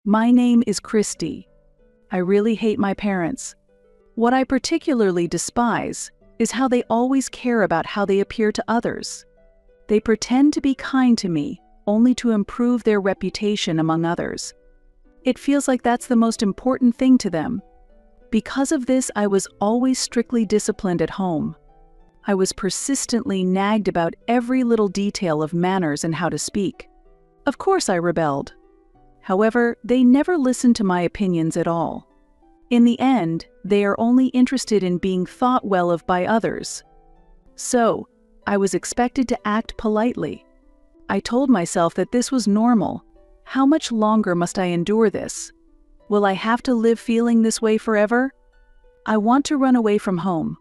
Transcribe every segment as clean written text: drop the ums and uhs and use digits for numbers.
My name is Christy. I really hate my parents. What I particularly despise is how they always care about how they appear to others. They pretend to be kind to me only to improve their reputation among others. It feels like that's the most important thing to them. Because of this, I was always strictly disciplined at home. I was persistently nagged about every little detail of manners and how to speak. Of course I rebelled. However, they never listened to my opinions at all. In the end, they are only interested in being thought well of by others. So, I was expected to act politely. I told myself that this was normal. How much longer must I endure this? Will I have to live feeling this way forever? I want to run away from home.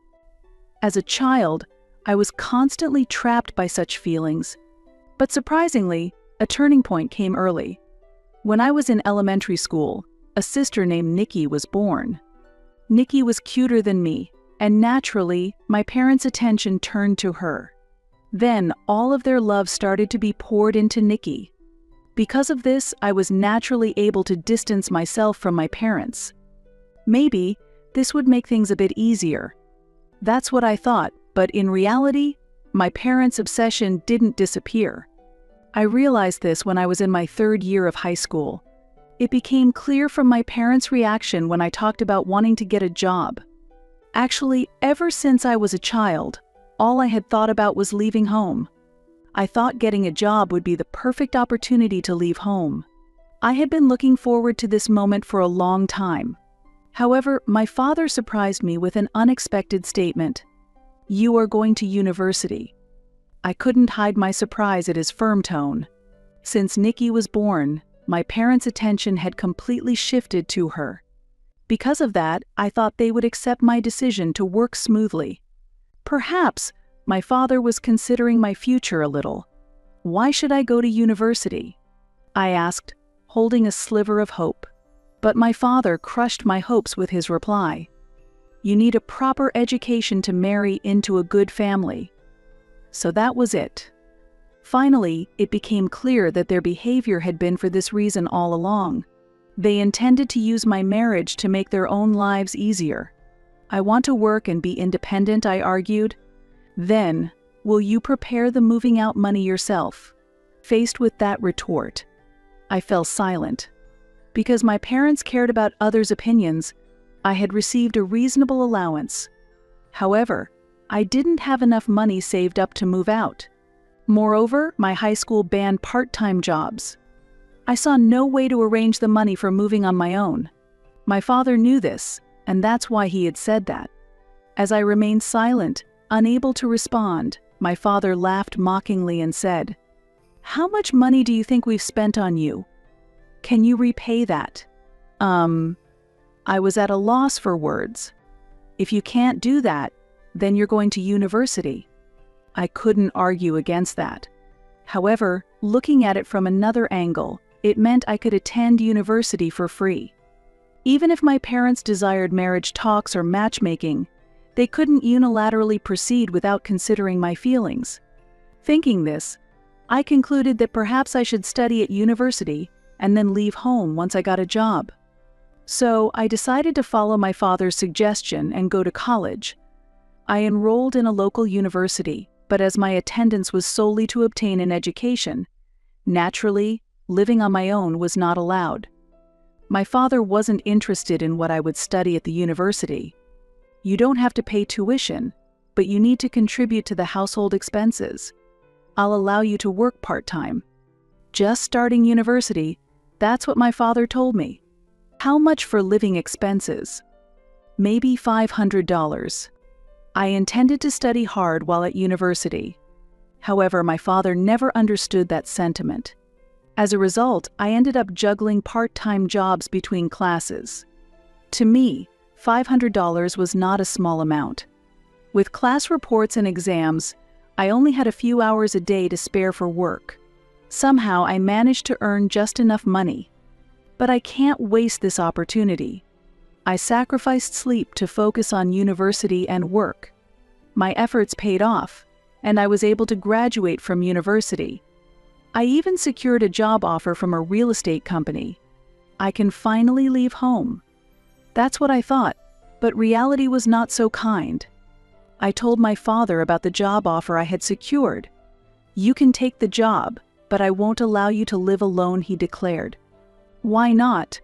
As a child, I was constantly trapped by such feelings. But surprisingly, a turning point came early. When I was in elementary school, a sister named Nikki was born. Nikki was cuter than me, and naturally, my parents' attention turned to her. Then, all of their love started to be poured into Nikki. Because of this, I was naturally able to distance myself from my parents. Maybe this would make things a bit easier. That's what I thought, but in reality, my parents' obsession didn't disappear. I realized this when I was in my third year of high school. It became clear from my parents' reaction when I talked about wanting to get a job. Actually, ever since I was a child, all I had thought about was leaving home. I thought getting a job would be the perfect opportunity to leave home. I had been looking forward to this moment for a long time. However, my father surprised me with an unexpected statement. "You are going to university." I couldn't hide my surprise at his firm tone. Since Nikki was born, my parents' attention had completely shifted to her. Because of that, I thought they would accept my decision to work smoothly. Perhaps my father was considering my future a little. "Why should I go to university?" I asked, holding a sliver of hope. But my father crushed my hopes with his reply. "You need a proper education to marry into a good family." So that was it. Finally, it became clear that their behavior had been for this reason all along. They intended to use my marriage to make their own lives easier. "I want to work and be independent," I argued. "Then, will you prepare the moving out money yourself?" Faced with that retort, I fell silent. Because my parents cared about others' opinions, I had received a reasonable allowance. However, I didn't have enough money saved up to move out. Moreover, my high school banned part-time jobs. I saw no way to arrange the money for moving on my own. My father knew this, and that's why he had said that. As I remained silent, unable to respond, my father laughed mockingly and said, "How much money do you think we've spent on you? Can you repay that?" I was at a loss for words. "If you can't do that, then you're going to university." I couldn't argue against that. However, looking at it from another angle, it meant I could attend university for free. Even if my parents desired marriage talks or matchmaking, they couldn't unilaterally proceed without considering my feelings. Thinking this, I concluded that perhaps I should study at university and then leave home once I got a job. So I decided to follow my father's suggestion and go to college. I enrolled in a local university, but as my attendance was solely to obtain an education, naturally, living on my own was not allowed. My father wasn't interested in what I would study at the university. "You don't have to pay tuition, but you need to contribute to the household expenses. I'll allow you to work part-time." Just starting university, that's what my father told me. How much for living expenses? Maybe $500. I intended to study hard while at university. However, my father never understood that sentiment. As a result, I ended up juggling part-time jobs between classes. To me, $500 was not a small amount. With class reports and exams, I only had a few hours a day to spare for work. Somehow, I managed to earn just enough money. But I can't waste this opportunity. I sacrificed sleep to focus on university and work. My efforts paid off, and I was able to graduate from university. I even secured a job offer from a real estate company. I can finally leave home. That's what I thought, but reality was not so kind. I told my father about the job offer I had secured. "You can take the job, but I won't allow you to live alone," he declared. "Why not?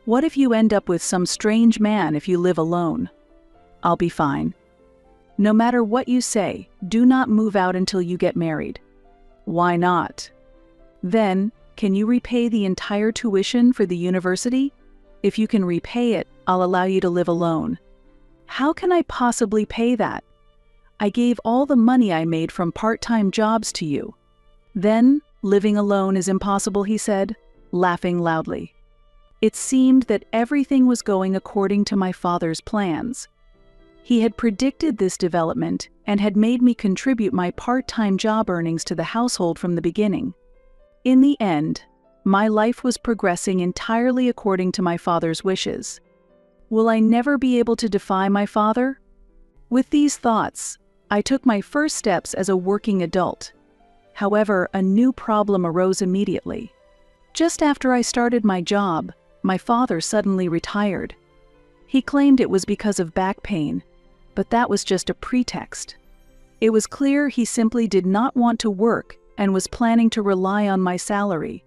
What if you end up with some strange man if you live alone?" "I'll be fine." "No matter what you say, do not move out until you get married." "Why not?" "Then, can you repay the entire tuition for the university? If you can repay it, I'll allow you to live alone." "How can I possibly pay that? I gave all the money I made from part-time jobs to you." "Then, living alone is impossible," he said, laughing loudly. It seemed that everything was going according to my father's plans. He had predicted this development and had made me contribute my part-time job earnings to the household from the beginning. In the end, my life was progressing entirely according to my father's wishes. Will I never be able to defy my father? With these thoughts, I took my first steps as a working adult. However, a new problem arose immediately. Just after I started my job, my father suddenly retired. He claimed it was because of back pain, but that was just a pretext. It was clear he simply did not want to work and was planning to rely on my salary.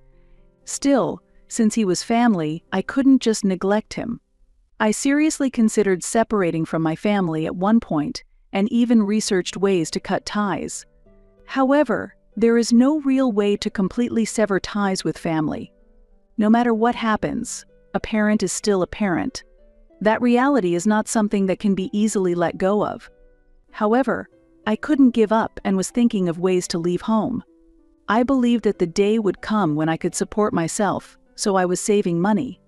Still, since he was family, I couldn't just neglect him. I seriously considered separating from my family at one point and even researched ways to cut ties. However, there is no real way to completely sever ties with family. No matter what happens, a parent is still a parent. That reality is not something that can be easily let go of. However, I couldn't give up and was thinking of ways to leave home. I believed that the day would come when I could support myself, so I was saving money.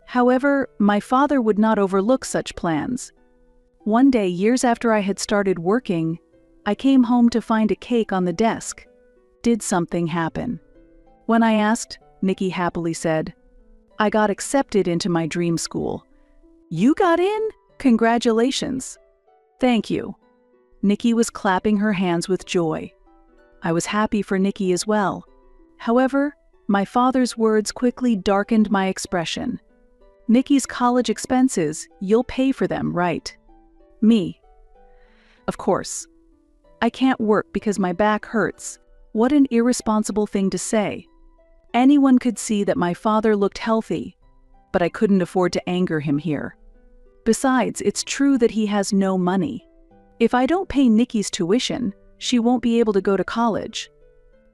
However, my father would not overlook such plans. One day, years after I had started working, I came home to find a cake on the desk. Did something happen? When I asked, Nikki happily said, "I got accepted into my dream school." "You got in? Congratulations." "Thank you." Nikki was clapping her hands with joy. I was happy for Nikki as well. However, my father's words quickly darkened my expression. "Nikki's college expenses, you'll pay for them, right?" "Me?" "Of course. I can't work because my back hurts." What an irresponsible thing to say. Anyone could see that my father looked healthy, but I couldn't afford to anger him here. Besides, it's true that he has no money. If I don't pay Nikki's tuition, she won't be able to go to college.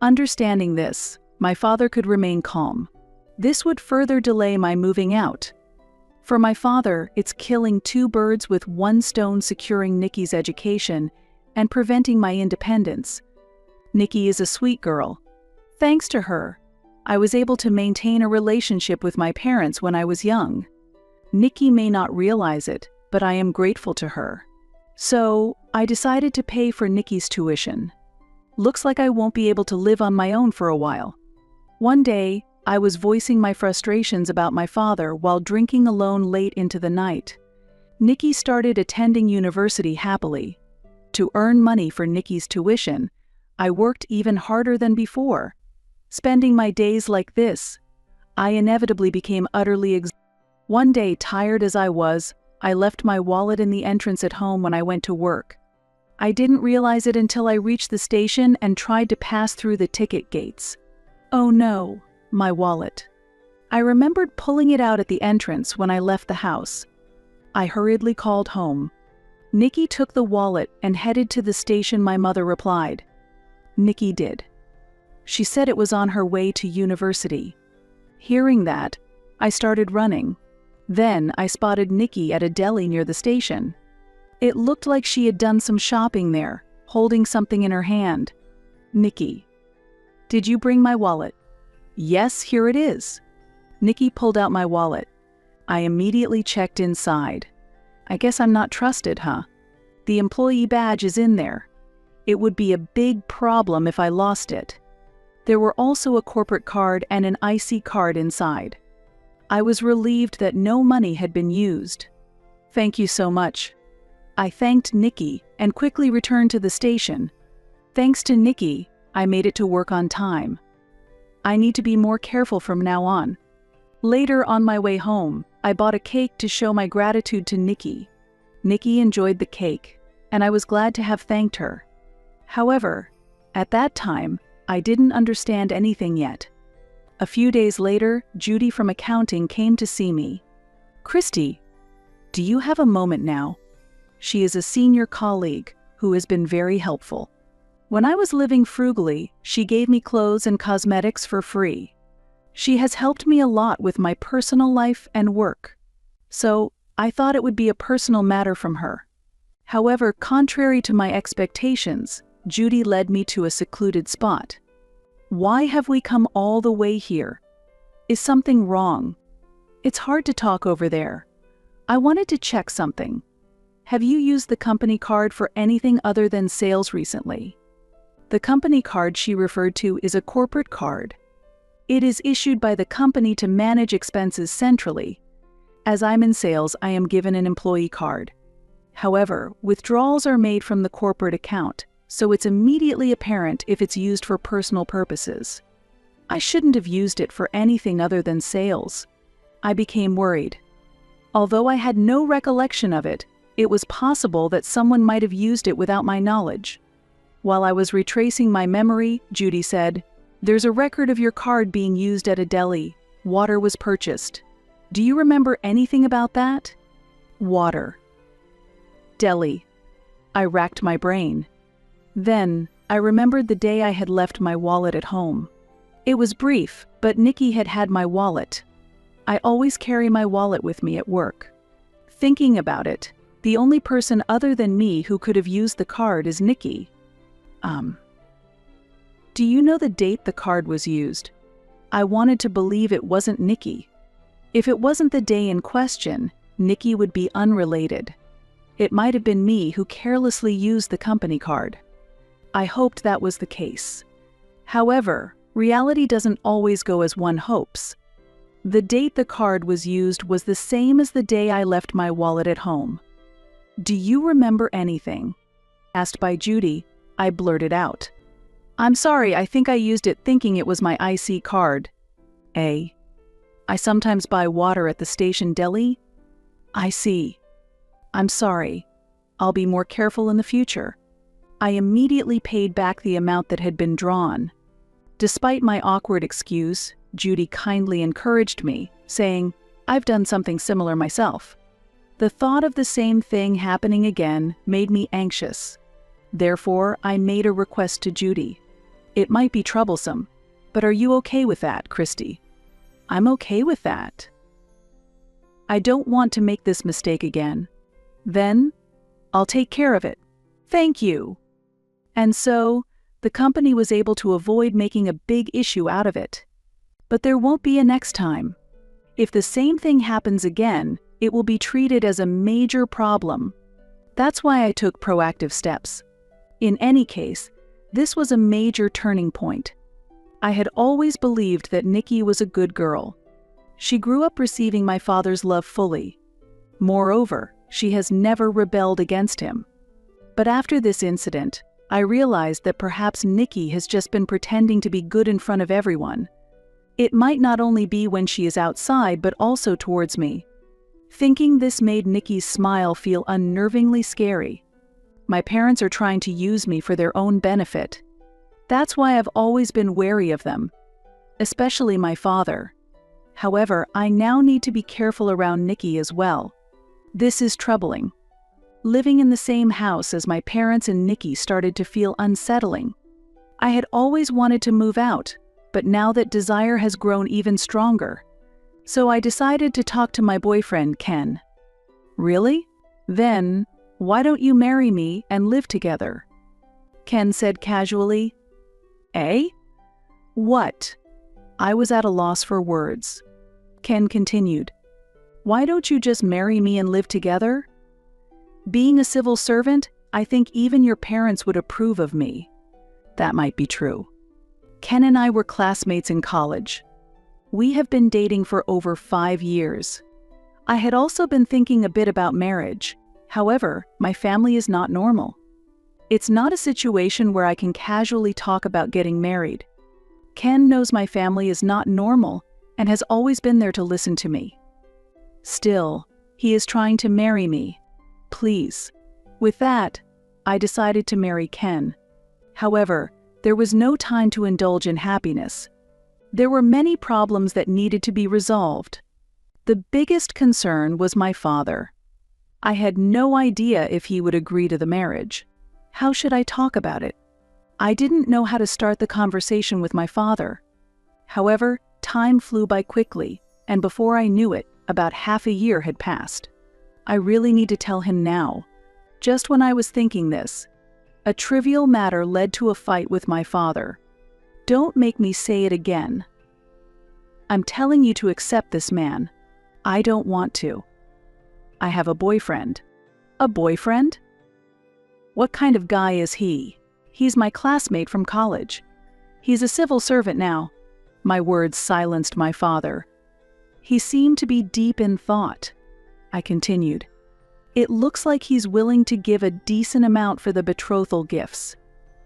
Understanding this, my father could remain calm. This would further delay my moving out. For my father, it's killing two birds with one stone, securing Nikki's education and preventing my independence. Nikki is a sweet girl. Thanks to her, I was able to maintain a relationship with my parents when I was young. Nikki may not realize it, but I am grateful to her. So, I decided to pay for Nikki's tuition. Looks like I won't be able to live on my own for a while. One day, I was voicing my frustrations about my father while drinking alone late into the night. Nikki started attending university happily. To earn money for Nikki's tuition, I worked even harder than before. Spending my days like this, I inevitably became utterly exhausted. One day, tired as I was, I left my wallet in the entrance at home when I went to work. I didn't realize it until I reached the station and tried to pass through the ticket gates. Oh no, my wallet. I remembered pulling it out at the entrance when I left the house. I hurriedly called home. Nikki took the wallet and headed to the station. My mother replied. Nikki did. She said it was on her way to university. Hearing that, I started running. Then I spotted Nikki at a deli near the station. It looked like she had done some shopping there, holding something in her hand. Nikki. Did you bring my wallet? Yes, here it is. Nikki pulled out my wallet. I immediately checked inside. I guess I'm not trusted, huh? The employee badge is in there. It would be a big problem if I lost it. There were also a corporate card and an IC card inside. I was relieved that no money had been used. Thank you so much. I thanked Nikki and quickly returned to the station. Thanks to Nikki, I made it to work on time. I need to be more careful from now on. Later, on my way home, I bought a cake to show my gratitude to Nikki. Nikki enjoyed the cake, and I was glad to have thanked her. However, at that time, I didn't understand anything yet. A few days later, Judy from accounting came to see me. "Christy, do you have a moment now?" She is a senior colleague who has been very helpful. When I was living frugally, she gave me clothes and cosmetics for free. She has helped me a lot with my personal life and work. So, I thought it would be a personal matter from her. However, contrary to my expectations, Judy led me to a secluded spot. "Why have we come all the way here? Is something wrong? It's hard to talk over there. I wanted to check something. Have you used the company card for anything other than sales recently?" The company card she referred to is a corporate card. It is issued by the company to manage expenses centrally. As I'm in sales, I am given an employee card. However, withdrawals are made from the corporate account, so it's immediately apparent if it's used for personal purposes. I shouldn't have used it for anything other than sales. I became worried. Although I had no recollection of it, it was possible that someone might have used it without my knowledge. While I was retracing my memory, Judy said, "There's a record of your card being used at a deli. Water was purchased. Do you remember anything about that?" Water. Deli. I racked my brain. Then, I remembered the day I had left my wallet at home. It was brief, but Nikki had had my wallet. I always carry my wallet with me at work. Thinking about it, the only person other than me who could have used the card is Nikki. Do you know the date the card was used? I wanted to believe it wasn't Nikki. If it wasn't the day in question, Nikki would be unrelated. It might have been me who carelessly used the company card. I hoped that was the case. However, reality doesn't always go as one hopes. The date the card was used was the same as the day I left my wallet at home. "Do you remember anything?" Asked by Judy, I blurted out. "I'm sorry, I think I used it thinking it was my IC card." I sometimes buy water at the station deli? I see. I'm sorry. I'll be more careful in the future. I immediately paid back the amount that had been drawn. Despite my awkward excuse, Judy kindly encouraged me, saying, "I've done something similar myself." The thought of the same thing happening again made me anxious. Therefore, I made a request to Judy. "It might be troublesome, but are you okay with that, Christy?" "I'm okay with that. I don't want to make this mistake again." "Then, I'll take care of it. Thank you." And so, the company was able to avoid making a big issue out of it. But there won't be a next time. If the same thing happens again, it will be treated as a major problem. That's why I took proactive steps. In any case, this was a major turning point. I had always believed that Nikki was a good girl. She grew up receiving my father's love fully. Moreover, she has never rebelled against him. But after this incident, I realized that perhaps Nikki has just been pretending to be good in front of everyone. It might not only be when she is outside, but also towards me. Thinking this made Nikki's smile feel unnervingly scary. My parents are trying to use me for their own benefit. That's why I've always been wary of them, especially my father. However, I now need to be careful around Nikki as well. This is troubling. Living in the same house as my parents and Nikki started to feel unsettling. I had always wanted to move out, but now that desire has grown even stronger. So I decided to talk to my boyfriend, Ken. "Really? Then, why don't you marry me and live together?" Ken said casually. "Eh? What?" I was at a loss for words. Ken continued. "Why don't you just marry me and live together? Being a civil servant, I think even your parents would approve of me." That might be true. Ken and I were classmates in college. We have been dating for over 5 years. I had also been thinking a bit about marriage. However, my family is not normal. It's not a situation where I can casually talk about getting married. Ken knows my family is not normal, and has always been there to listen to me. Still, he is trying to marry me. Please. With that, I decided to marry Ken. However, there was no time to indulge in happiness. There were many problems that needed to be resolved. The biggest concern was my father. I had no idea if he would agree to the marriage. How should I talk about it? I didn't know how to start the conversation with my father. However, time flew by quickly, and before I knew it, about half a year had passed. I really need to tell him now. Just when I was thinking this, a trivial matter led to a fight with my father. Don't make me say it again. I'm telling you to accept this man. I don't want to. I have a boyfriend. A boyfriend? What kind of guy is he? He's my classmate from college. He's a civil servant now. My words silenced my father. He seemed to be deep in thought. I continued. It looks like he's willing to give a decent amount for the betrothal gifts.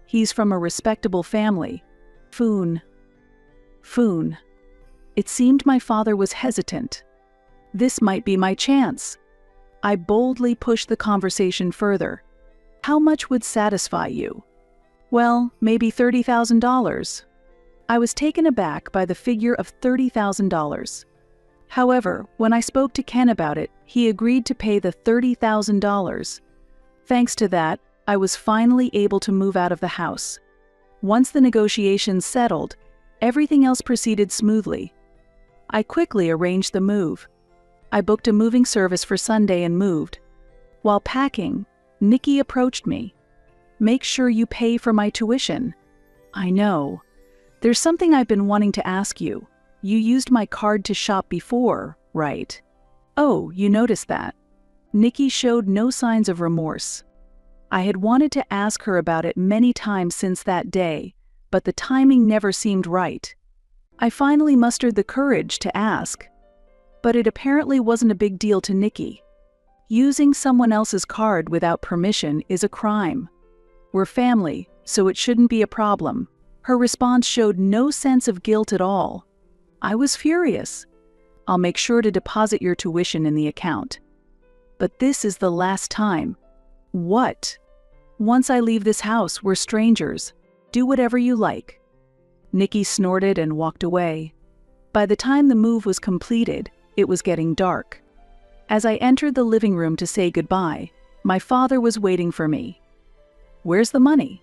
He's from a respectable family. Foon. It seemed my father was hesitant. This might be my chance. I boldly pushed the conversation further. How much would satisfy you? Well, maybe $30,000. I was taken aback by the figure of $30,000. However, when I spoke to Ken about it, he agreed to pay the $30,000. Thanks to that, I was finally able to move out of the house. Once the negotiations settled, everything else proceeded smoothly. I quickly arranged the move. I booked a moving service for Sunday and moved. While packing, Nikki approached me. Make sure you pay for my tuition. I know. There's something I've been wanting to ask you. You used my card to shop before, right? Oh, you noticed that. Nikki showed no signs of remorse. I had wanted to ask her about it many times since that day, but the timing never seemed right. I finally mustered the courage to ask. But it apparently wasn't a big deal to Nikki. Using someone else's card without permission is a crime. We're family, so it shouldn't be a problem. Her response showed no sense of guilt at all. I was furious. I'll make sure to deposit your tuition in the account. But this is the last time. What? Once I leave this house, we're strangers. Do whatever you like. Nikki snorted and walked away. By the time the move was completed, it was getting dark. As I entered the living room to say goodbye, my father was waiting for me. Where's the money?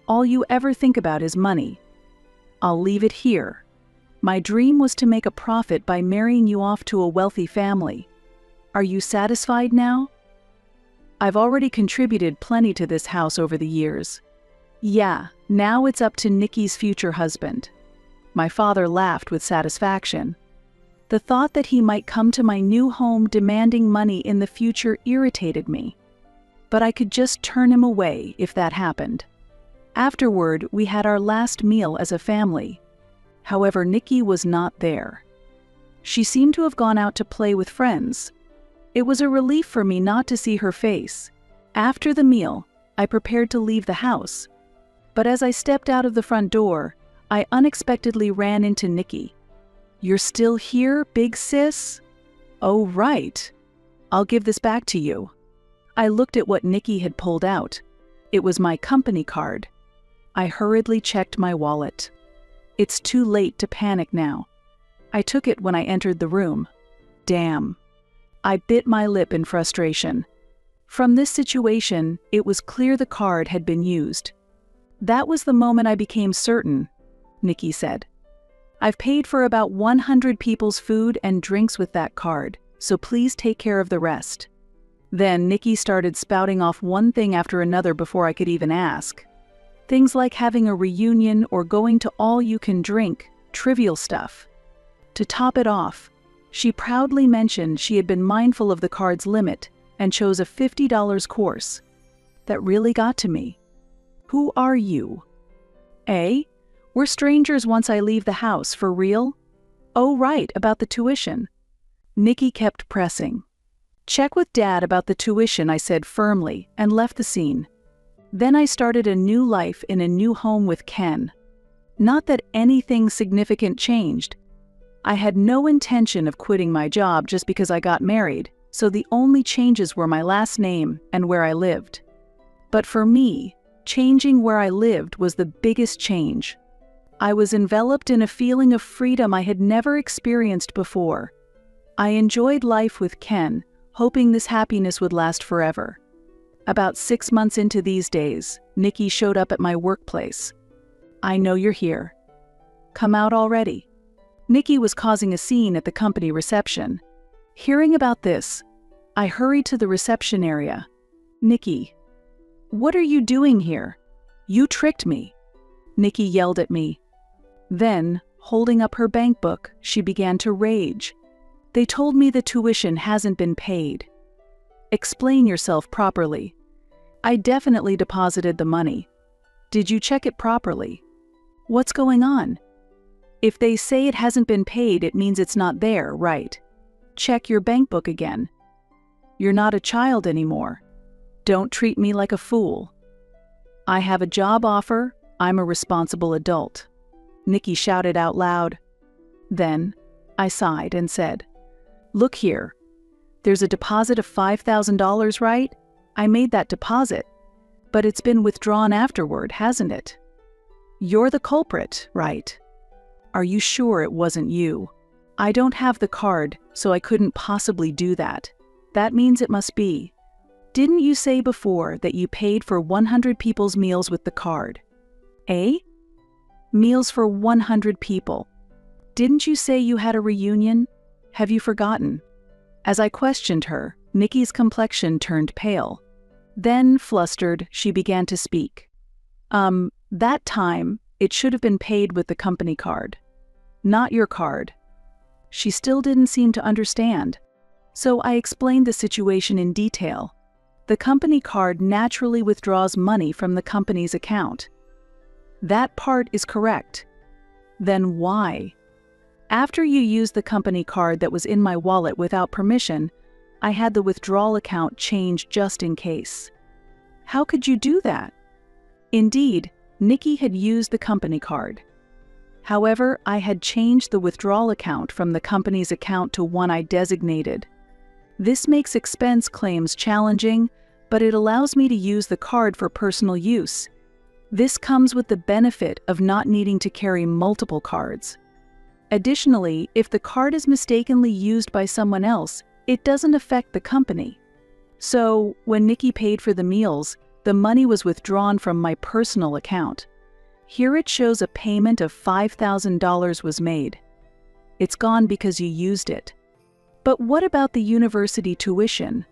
All you ever think about is money. I'll leave it here. My dream was to make a profit by marrying you off to a wealthy family. Are you satisfied now? I've already contributed plenty to this house over the years. Yeah, now it's up to Nikki's future husband. My father laughed with satisfaction. The thought that he might come to my new home demanding money in the future irritated me. But I could just turn him away if that happened. Afterward, we had our last meal as a family. However, Nikki was not there. She seemed to have gone out to play with friends. It was a relief for me not to see her face. After the meal, I prepared to leave the house. But as I stepped out of the front door, I unexpectedly ran into Nikki. You're still here, big sis? Oh, right. I'll give this back to you. I looked at what Nikki had pulled out. It was my company card. I hurriedly checked my wallet. It's too late to panic now. I took it when I entered the room. Damn. I bit my lip in frustration. From this situation, it was clear the card had been used. That was the moment I became certain, Nikki said. I've paid for about 100 people's food and drinks with that card, so please take care of the rest. Then Nikki started spouting off one thing after another before I could even ask. Things like having a reunion or going to all-you-can-drink, trivial stuff. To top it off, she proudly mentioned she had been mindful of the card's limit and chose a $50 course. That really got to me. Who are you? We're strangers once I leave the house, for real? Oh, right, about the tuition. Nikki kept pressing. Check with Dad about the tuition, I said firmly, and left the scene. Then I started a new life in a new home with Ken. Not that anything significant changed, I had no intention of quitting my job just because I got married, so the only changes were my last name and where I lived. But for me, changing where I lived was the biggest change. I was enveloped in a feeling of freedom I had never experienced before. I enjoyed life with Ken, hoping this happiness would last forever. About 6 months into these days, Nikki showed up at my workplace. "I know you're here. Come out already." Nikki was causing a scene at the company reception. Hearing about this, I hurried to the reception area. "Nikki, what are you doing here? You tricked me." Nikki yelled at me. Then, holding up her bank book, she began to rage. "They told me the tuition hasn't been paid." "Explain yourself properly." "I definitely deposited the money." "Did you check it properly?" "What's going on?" "If they say it hasn't been paid, it means it's not there, right? Check your bank book again." "You're not a child anymore. Don't treat me like a fool." "I have a job offer. I'm a responsible adult." Nikki shouted out loud. Then, I sighed and said, "Look here. There's a deposit of $5,000, right? I made that deposit. But it's been withdrawn afterward, hasn't it? You're the culprit, right? Are you sure it wasn't you?" "I don't have the card, so I couldn't possibly do that. That means it must be." "Didn't you say before that you paid for 100 people's meals with the card?" "Eh? Meals for 100 people. Didn't you say you had a reunion? Have you forgotten?" As I questioned her, Nikki's complexion turned pale. Then, flustered, she began to speak. That time, it should have been paid with the company card. Not your card." She still didn't seem to understand. So I explained the situation in detail. The company card naturally withdraws money from the company's account. "That part is correct." "Then why?" "After you used the company card that was in my wallet without permission, I had the withdrawal account changed just in case." "How could you do that?" Indeed, Nikki had used the company card. However, I had changed the withdrawal account from the company's account to one I designated. This makes expense claims challenging, but it allows me to use the card for personal use. This comes with the benefit of not needing to carry multiple cards. Additionally, if the card is mistakenly used by someone else, it doesn't affect the company. So, when Nikki paid for the meals, the money was withdrawn from my personal account. Here it shows a payment of $5,000 was made. It's gone because you used it. But what about the university tuition?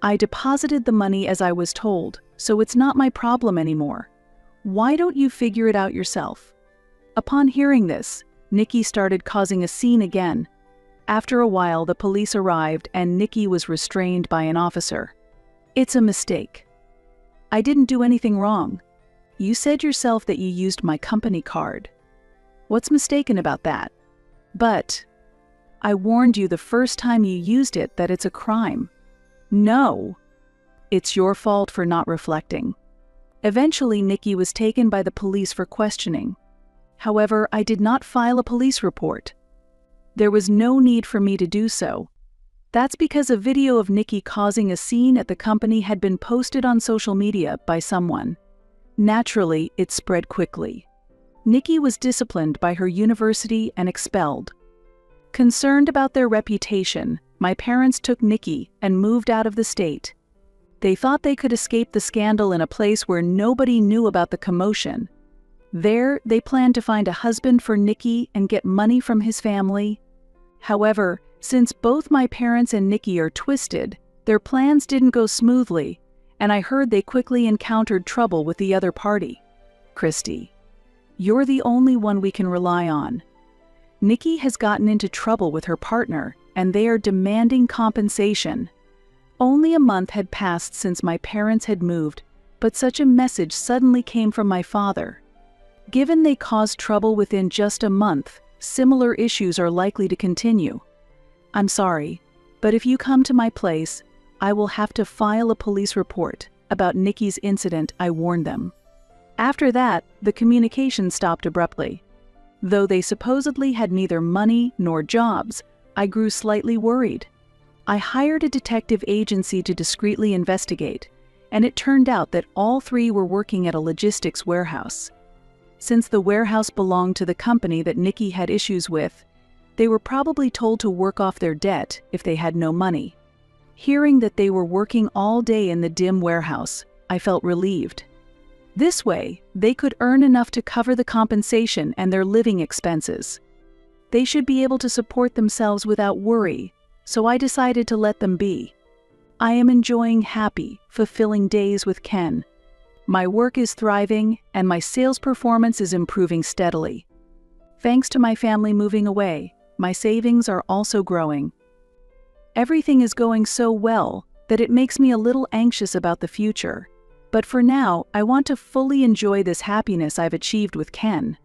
I deposited the money as I was told, so it's not my problem anymore. Why don't you figure it out yourself? Upon hearing this, Nikki started causing a scene again. After a while, the police arrived and Nikki was restrained by an officer. "It's a mistake. I didn't do anything wrong. You said yourself that you used my company card. What's mistaken about that?" "But I warned you the first time you used it that it's a crime." "No. It's your fault for not reflecting." Eventually, Nikki was taken by the police for questioning. However, I did not file a police report. There was no need for me to do so. That's because a video of Nikki causing a scene at the company had been posted on social media by someone. Naturally, it spread quickly. Nikki was disciplined by her university and expelled. Concerned about their reputation, my parents took Nikki and moved out of the state. They thought they could escape the scandal in a place where nobody knew about the commotion. There, they planned to find a husband for Nikki and get money from his family. However, since both my parents and Nikki are twisted, their plans didn't go smoothly, and I heard they quickly encountered trouble with the other party. "Christy, you're the only one we can rely on. Nikki has gotten into trouble with her partner, and they are demanding compensation." Only a month had passed since my parents had moved, but such a message suddenly came from my father. Given they caused trouble within just a month, similar issues are likely to continue. "I'm sorry, but if you come to my place, I will have to file a police report about Nikki's incident. I warned them." After that, the communication stopped abruptly. Though they supposedly had neither money nor jobs, I grew slightly worried. I hired a detective agency to discreetly investigate, and it turned out that all three were working at a logistics warehouse. Since the warehouse belonged to the company that Nikki had issues with, they were probably told to work off their debt if they had no money. Hearing that they were working all day in the dim warehouse, I felt relieved. This way, they could earn enough to cover the compensation and their living expenses. They should be able to support themselves without worry, so I decided to let them be. I am enjoying happy, fulfilling days with Ken. My work is thriving, and my sales performance is improving steadily. Thanks to my family moving away, my savings are also growing. Everything is going so well that it makes me a little anxious about the future. But for now, I want to fully enjoy this happiness I've achieved with Ken.